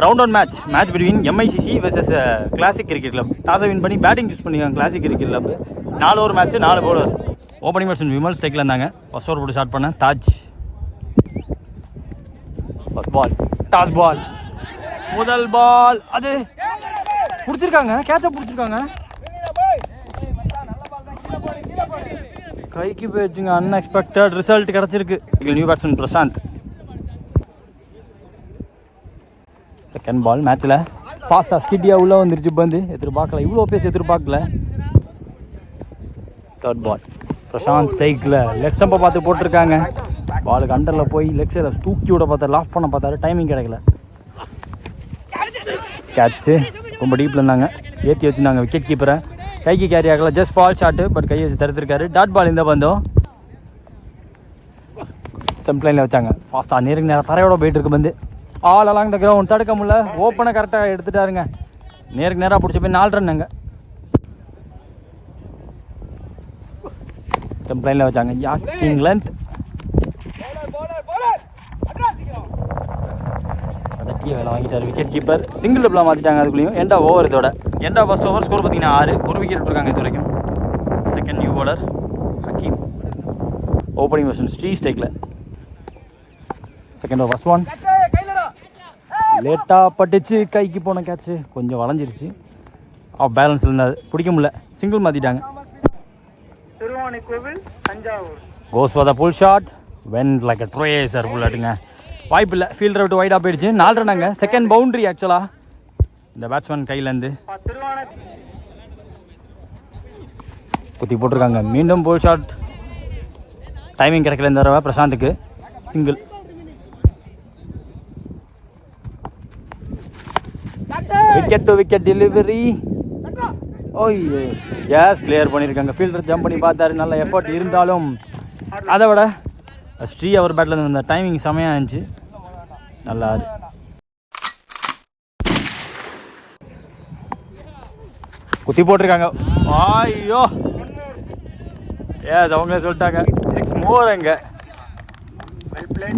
Round one match between MICC vs classic cricket club. டாஸை win பண்ணி batting choose பண்ணிக்காங்க classic cricket club. 4 over match 4 bowler. Opening batsman Vimal ஸ்ட்ரைக்கில் இருந்தாங்க. First over போட்டு start பண்ண Taj. First ball toss ball, முதல் ball அது பிடிச்சிருக்காங்க, கேட்சப் பிடிச்சிருக்காங்க, கைக்கு போயிடுச்சுங்க. அன்எக்ஸ்பெக்டட் ரிசல்ட் கிடச்சிருக்கு. New batsman Prashant. Second ball மேட்ச்சில் ஃபாஸ்ட்டாக ஸ்கிட்டியாக உள்ளே வந்துருச்சு. பந்து எதிர்பார்க்கல, இவ்வளோ பேச எதிர்பார்க்கல. தேர்ட் பால் பிரசாந்த் ஸ்ட்ரைக்கில் லெக் ஸ்டம்பை பார்த்து போட்டிருக்காங்க. பாலுக்கு அண்டரில் போய் லெக் சைடில் தூக்கி விட பார்த்தாரு, லாஃப் பண்ண பார்த்தாரு, டைமிங் கிடைக்கல. கேட்ச்சு ரொம்ப டீப்பில் இருந்தாங்க, ஏற்றி வச்சுருந்தாங்க விக்கெட் கீப்பரை. கைக்கு கேரி ஆகல, ஜஸ்ட் ஃபால் ஷாட்டு, பட் கையை வச்சு தடுத்துருக்காரு. டாட் பால் இந்த பந்தம் ஸ்டம்ப் லைனில் வச்சாங்க. ஃபாஸ்ட்டாக நேருக்கு நேரம் தரையோட போயிட்டு இருக்கு. பந்து ஆல் அலாங் த கிரவுண்ட், தடுக்க முடியல. ஓப்பனை கரெக்டாக எடுத்துட்டாருங்க. நேருக்கு நேராக பிடிச்சி போய் 4 ரன்னுங்க. ஸ்டம்ப் லைனில் வச்சாங்க. யாக்கிங் லென்த் அதட்டிய வேலை வாங்கிட்டார் விக்கெட் கீப்பர். சிங்கிள் டபுளாக மாற்றிட்டாங்க. அதுக்குள்ளேயும் எண்டா ஓவர். இதோட எண்டா ஃபர்ஸ்ட் ஓவர் ஸ்கோர் பார்த்தீங்கன்னா 6. ஒரு விக்கெட் விட்டுருக்காங்க இது வரைக்கும். Second new bowler Hakeem. Opening batsman Sri ஸ்ட்ரைக்கில். செகண்ட் ஓவர் ஃபர்ஸ்ட் ஒன் லேட்டாக பட்டுச்சு, கைக்கு போன கேட்ச்சு கொஞ்சம் வளைஞ்சிருச்சு. பேலன்ஸ் இருந்தாது, பிடிக்க முடியல. சிங்கிள் மாற்றிட்டாங்க. Goes for the pull shot, went like a tracer. புல்லாட்டுங்க வாய்ப்பு இல்லை, ஃபீல்டரை விட்டு வைடாக போயிடுச்சு. 4 ரன்னாங்க. செகண்ட் பவுண்ட்ரி ஆக்சுவலாக இந்த பேட்ஸ்மேன் கையிலேருந்து குத்தி போட்டிருக்காங்க. மீண்டும் புல் ஷாட், டைமிங் கிடைக்கல இந்த தடவை பிரசாந்துக்கு. Single. Wicket to wicket delivery. ஓய்யோ, ஜாஸ் கிளியர் பண்ணியிருக்காங்க. ஃபீல்டர் ஜம்ப் பண்ணி பார்த்தாரு, நல்ல எஃபர்ட் இருந்தாலும் அதை விட ஸ்ரீ அவர் பேட்டில் இருந்து இந்த டைமிங் செமையாக இருந்துச்சு. நல்லா குத்தி போட்டிருக்காங்க. ஐயோ ஏஸ் அவங்களே சொல்லிட்டாங்க 6 மோர். அங்கே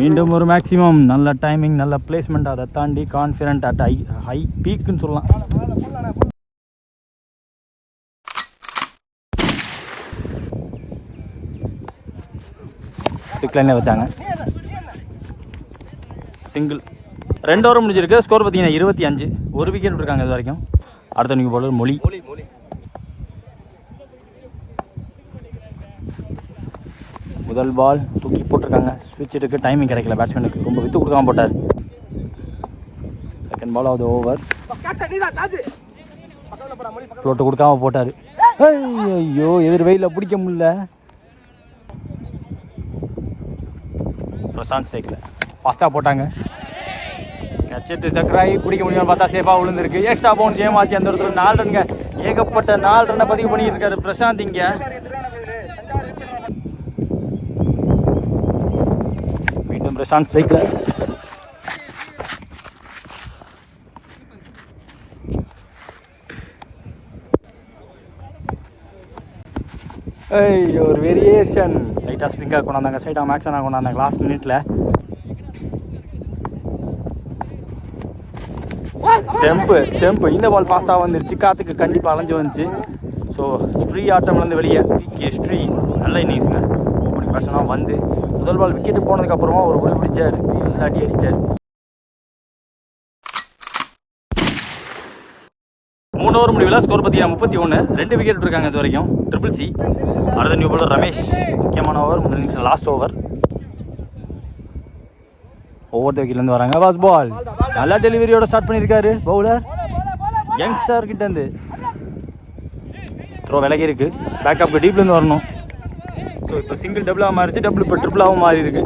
மீண்டும் ஒரு மேக்ஸிமம். நல்ல டைமிங், நல்ல பிளேஸ்மெண்ட். அதை தாண்டி கான்ஃபிடென்ட் அட் ஹை பீக்குன்னு சொல்லலாம். ஸ்டிக் லைனில் வச்சாங்க. சிங்கிள். 2 ஓவர் முடிஞ்சிருக்கு. ஸ்கோர் பார்த்தீங்கன்னா 25. ஒரு விக்கெட் விட்டுருக்காங்க இது வரைக்கும். அடுத்த நியூ பவுலர் மொழி. முதல் பால் தூக்கி போட்டிருக்காங்க. ஸ்விட்ச் இருக்குது, டைமிங் கிடைக்கல பேட்ஸ்மேனுக்கு. ரொம்ப வித்து கொடுக்காம போட்டார். செகண்ட் பால் ஆகுது ஓவர். ஃப்ளோட்டு கொடுக்காம போட்டார். ஐயோ, எதிர் வெயிலில் பிடிக்க முடியல. பிரசாந்த் ஸ்ட்ரைக்கில் ஃபாஸ்ட்டாக போட்டாங்க. கேட்ச் சக்கராய் பிடிக்க முடியும்னு பார்த்தா சேஃபாக விழுந்திருக்கு. எக்ஸ்ட்ரா பவுன்ஸ் ஏமாற்றி அந்த இடத்துல 4 ரன்ங்க. ஏகப்பட்ட 4 ரன்னை பதிவு பண்ணிட்டு இருக்காரு பிரசாந்த். இங்கே மீண்டும் பிரசாந்த் ஸ்ட்ரைக்கில். ஐயோ, ஒரு வேரியேஷன். லைட்டாக ஸ்லிங்காக கொண்டாந்தாங்க, சைடாக மேக்ஸனாக கொண்டாந்தாங்க லாஸ்ட் மினிட்ல. ஸ்டெம்பு இந்த பால் ஃபாஸ்ட்டாக வந்துருச்சு. காற்றுக்கு கண்டிப்பாக அலைஞ்சு வந்துச்சு. ஸோ ஸ்ரீ ஆட்டம்லேருந்து வெளியே ஸ்ரீ நல்ல இன்னிங்ஸுங்க. ஓப்பனிங் பேட்ஸ்மேனாக வந்து முதல் பால் விக்கெட்டு போனதுக்கப்புறமா ஒரு உள்ள பிடிச்சார், அடி அடித்தார். 3 ஓவர் முடிவில் ஸ்கோர் பார்த்தீங்கன்னா 31. 2 விக்கெட் இருக்காங்க இது வரைக்கும். Triple C. அடுத்த நியூ பவுலர் ரமேஷ். முக்கியமான ஓவர், முதல் இன்னிங்ஸ் லாஸ்ட் ஓவர். ஒவ்வொரு விக்கெட்லேருந்து வராங்க. பாஸ் பால் நல்லா டெலிவரியோட ஸ்டார்ட் பண்ணியிருக்காரு பவுலர். யங்ஸ்டர் கிட்டேருந்து த்ரோ விலகி இருக்குது. பேக்கப்புக்கு டீப்லேருந்து வரணும். ஸோ இப்போ சிங்கிள் டபுளாக மாறிச்சு, டபுள் இப்போ ட்ரிபிளாகவும் மாறி இருக்கு.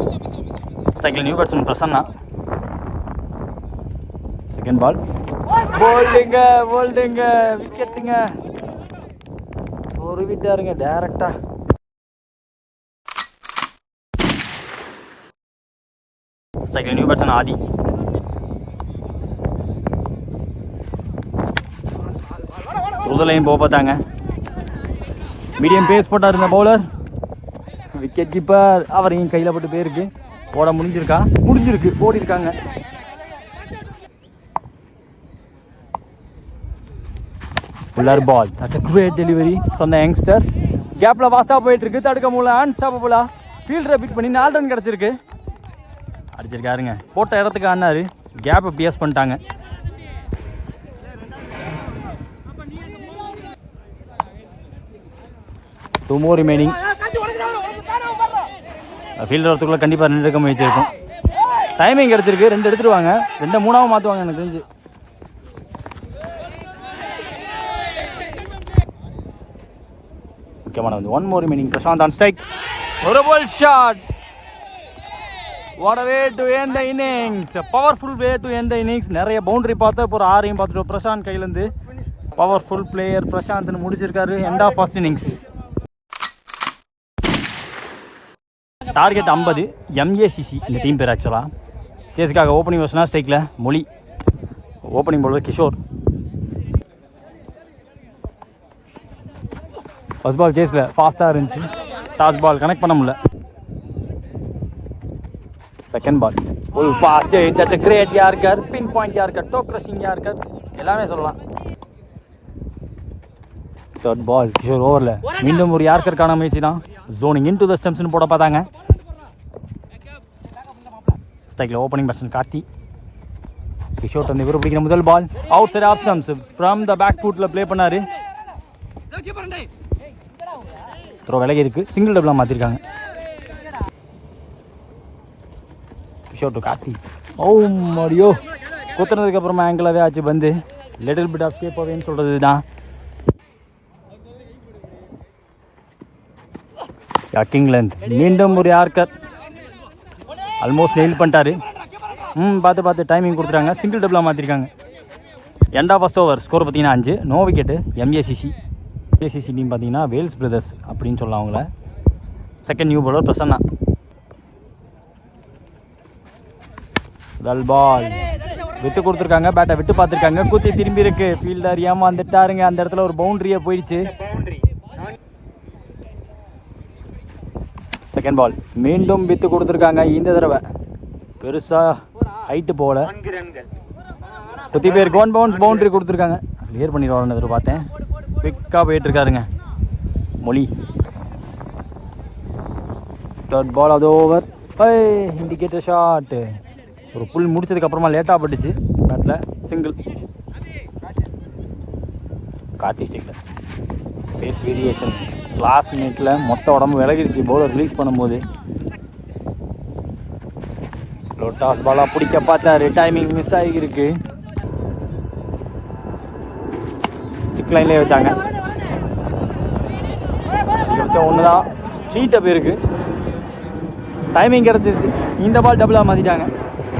ஸ்ட்ரைக்கில் new batsman Prasanna. Second ball போல்டுங்க விக்கெட்டுங்க. ஒரு விட்டாருங்க டேரக்டாக. ஸ்ட்ரைக்கில் நியூ பேட்ஸ்மேன் ஆதி. லைன் போக பார்த்தாங்க. மீடியம் பேஸ் போட்டார் இந்த பவுலர். விக்கெட் கீப்பர் அவரையும் கையில் போட்டு போயிருக்கு. போட முடிஞ்சிருக்கு, ஓடி இருக்காங்க. Fuller ball. That's a great delivery from the youngster. கேப்ல வாஸ்டா போயிட்டு இருக்கு, தடுக்க முடியல, அன்ஸ்டாப்பபிளா ஃபீல்டரை பீட் பண்ணி 4 ரன் கிடச்சிருக்கு. அடிச்சிருக்காருங்க, போட்ட இடத்துக்கு ஆனாரு, கேப்பை பிஎஸ் பண்ணிட்டாங்க. டூ மோர் ரிமைனிங். ஃபீல்டர் வரத்துக்குள்ள கண்டிப்பாக 2 எடுக்க முயற்சி இருக்கும். டைமிங் கிடச்சிருக்கு, 2 எடுத்துருவாங்க, 2 3ஆவும் மாற்றுவாங்க எனக்கு தெரிஞ்சு. முக்கியமான வந்து 1 more remaining. Prashanth on strike, ஒரு ball shot. What a way to end the innings. A powerful way to end the innings. நிறைய பவுண்டரி பார்த்து இப்போ ஒரு 6ஐயும் பார்த்துட்டு பிரசாந்த் கையிலேருந்து பவர்ஃபுல் பிளேயர் பிரசாந்த்னு முடிச்சிருக்காரு. End of first innings. Target 50. MACC இந்த டீம் பேர் ஆக்சுவலாக. சேஸுக்காக ஓப்பனிங் வர்ஷனா ஸ்ட்ரைக்கில் மொழி, opening bowler Kishore. First ball சேஸில் ஃபாஸ்ட்டாக இருந்துச்சு, டாஸ் பால் கனெக்ட் பண்ண முடியல. Second ball full fast, that's a great yorker, pin point yorker, toe crushing yorker, எல்லாமே சொல்லலாம். தேர்ட் பால் கிஷோர் ஓவரில் மீண்டும் ஒரு யார்கருக்கான முயற்சி தான். ஜோனிங் இன் டு த ஸ்டெம்ஸ்னு போட பார்த்தாங்க. ஸ்ட்ரைக்கில் ஓப்பனிங் பேட்ஸ்மேன் கார்த்தி. கிஷோர் வந்து இவர் பிடிக்கிற முதல் ball outside off stumps from the back ஃபுட்டில் ப்ளே பண்ணார். த்ரோ விலகி இருக்குது, சிங்கிள் டபுளாக மாற்றிருக்காங்க. கிஷோர் டு கார்த்தி. ஓ மடியோ, குத்துனதுக்கப்புறமா ஆங்கிளாகவே ஆச்சு பந்து. லிட்டில் பிட் ஆஃப் ஷேப் அவேன்னு சொல்கிறது தான். கிங்லேண்ட் மீண்டும் ஒரு யார்கர், ஆல்மோஸ்ட் நெயில் பண்ணிட்டாரு. பார்த்து டைமிங் கொடுத்துட்டாங்க, சிங்கிள் டபுளாக மாற்றிருக்காங்க. End of first over. Score பார்த்தீங்கன்னா 5, நோ விக்கெட்டு. எம்ஏசிசி டீம் பார்த்தீங்கன்னா வேல்ஸ் பிரதர்ஸ் அப்படின்னு சொல்லலாம் அவங்கள. Second new bowler Prasanna. Well ball விட்டு கொடுத்துருக்காங்க, பேட்டை விட்டு பார்த்துருக்காங்க, குத்தி திரும்பி இருக்கு. ஃபீல்டர் ஏமாந்துட்டாருங்க, அந்த இடத்துல ஒரு பவுண்டரியே போயிடுச்சு. செகண்ட் பால் மீண்டும் வித்து கொடுத்துருக்காங்க. இந்த தடவை பெருசாக ஹைட்டு போகல, குத்தி பேர் கோன் பவுன்ஸ் பவுண்டரி கொடுத்துருக்காங்க. கிளியர் பண்ணிடுவாருன்னு எதிர்பார்த்தேன். குவிக்காக போயிட்டுருக்காருங்க மொழி. தேர்ட் பால் அது ஓவர். Indicator shot. ஒரு புல் முடிச்சதுக்கப்புறமா லேட்டாக பட்டுச்சு பேட்டில். சிங்கிள். கார்த்தி ஸ்டிக்கில் பேஸ் வேரியேஷன். லாஸ்ட் மினிட்ல மொத்த உடம்பு விலகிடுச்சு பவுலர் ரிலீஸ் பண்ணும்போது. டாஸ் பாலாக பிடிக்க பார்த்தாரு, டைமிங் மிஸ் ஆகிருக்கு. ஸ்டிக் லைன்லேயே வச்சாங்க, வச்சா ஒன்று தான் சீட்டை போயிருக்கு. டைமிங் கிடச்சிருச்சு. இந்த பால் டபுளாக மாற்றிட்டாங்க.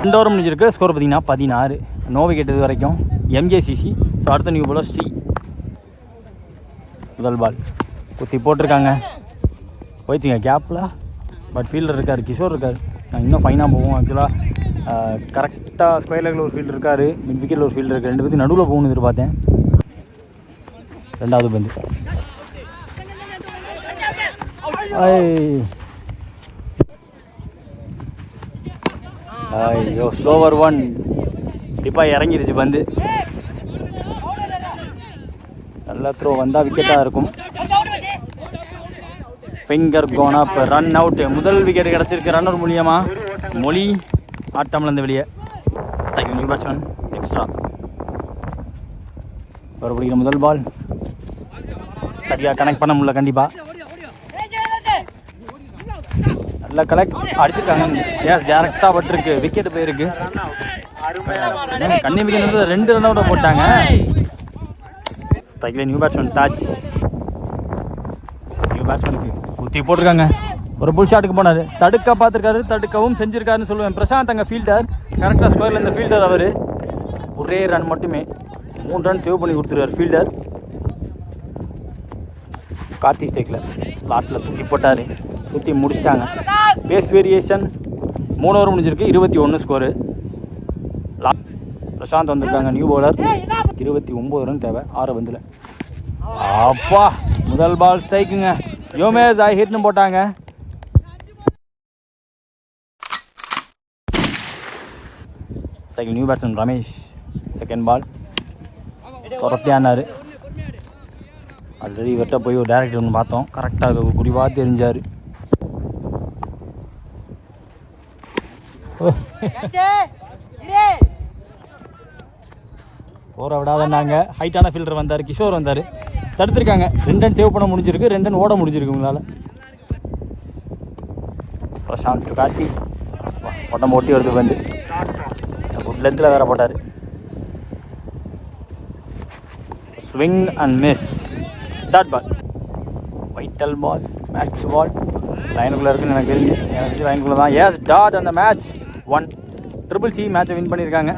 2 ஓவர் முடிஞ்சிருக்கு. ஸ்கோர் பார்த்தீங்கன்னா 16, நோ விக்கெட் இது வரைக்கும். எம்ஜேசிசி. ஸோ அடுத்த நியூ பாலர் ஸ்ரீ. முதல் பால் குத்தி போட்டிருக்காங்க, போயிடுச்சுங்க கேப்பில். பட் ஃபீல்டர் இருக்கார், கிஷோர் இருக்கார். நான் இன்னும் ஃபைனாக போவோம். ஆக்சுவலாக கரெக்டாக ஸ்கொயர் லெக்கில் ஒரு ஃபீல்டர் இருக்கார், மிட் விக்கெட்டில் ஒரு ஃபீல்டர் இருக்குது. 2 பேருக்கு நடுவில் போகணும்னு எதிர்பார்த்தேன். 2வது பந்து ஐயோ, ஸ்லோவர் 1 டிப்பாக இறங்கிருச்சு பந்து. நல்ல த்ரோ வந்தால் விக்கெட்டாக இருக்கும். ஃபிங்கர் கோன் அப், ரன் அவுட். முதல் விக்கெட் கிடச்சிருக்கு ரன்னர் மூலியமாக. மொழி ஆட்டம்லேருந்து வெளியே. Striking new batsman extra. ஒரு பிடிக்கிற முதல் பால் சரியாக கனெக்ட் பண்ண முடியல. கண்டிப்பாக நல்லா கலெக்ட் அடிச்சிருக்காங்க. ஏஸ் டேரெக்டாக பட்டிருக்கு, விக்கெட் போயிருக்கு. கன்னி விக்கெட் 2 ரன் அவுட்டை போட்டாங்க. ஸ்ட்ரைக்கில் நியூ பேட்ஸ்மேன் தாஜ். நியூ பேட்ஸ்மேனுக்கு குத்தி போட்டிருக்காங்க. ஒரு புல் ஷாட்டுக்கு போனார், தடுக்க பார்த்துருக்காரு, தடுக்கவும் செஞ்சுருக்காருன்னு சொல்லுவேன். பிரசாந்த் அங்கே ஃபீல்டர் கரெக்டாக ஸ்கொயரில் இந்த ஃபீல்டர் அவர் ஒரே ரன் மட்டுமே 3 ரன் சேவ் பண்ணி கொடுத்துருவார் ஃபீல்டர். கார்த்தி ஸ்டேக்கில் ஸ்லாட்டில் தூக்கி போட்டார், தூக்கி முடிச்சிட்டாங்க. பேஸ் வேரியேஷன் 3 ஓவர் முடிஞ்சிருக்கு. 21 ஸ்கோரு. பிரசாந்த் வந்திருக்காங்க நியூ பவுலர். 29 ரன் தேவை 6 பந்தில். அப்பா முதல் பால் ஸ்ட்ரைக்குங்க. யோமேஷ் ஐ ஹிட்னு போட்டாங்க. Second new batsman Ramesh. Second ball துரத்தி ஆனார். ஆல்ரெடி இவர்கிட்ட போய் ஒரு டேரக்டர் ஒன்று பார்த்தோம், கரெக்டாக குறிவாக தெரிஞ்சார். போகிற விடாதன்னாங்க. ஹைட்டான ஃபீல்டர் வந்தார், கிஷோர் வந்தார், தடுத்துருக்காங்க. 2 ரன் சேவ் பண்ண முடிஞ்சிருக்கு, 2 ரன் ஓட முடிஞ்சிருக்கு உங்களால். பிரசாந்த் காட்டி உடம்பு ஓட்டி வருது வந்து குட் லென்த்தில் வேறு போட்டார். Swing and miss, dot ball, vital ball, match ball. லைனுக்குள்ளே இருக்குன்னு எனக்கு தெரிஞ்சு லைனுக்குள்ளே தான். Yes dot. அந்த மேட்ச் 1 CCC மேட்சை வின் பண்ணியிருக்காங்க.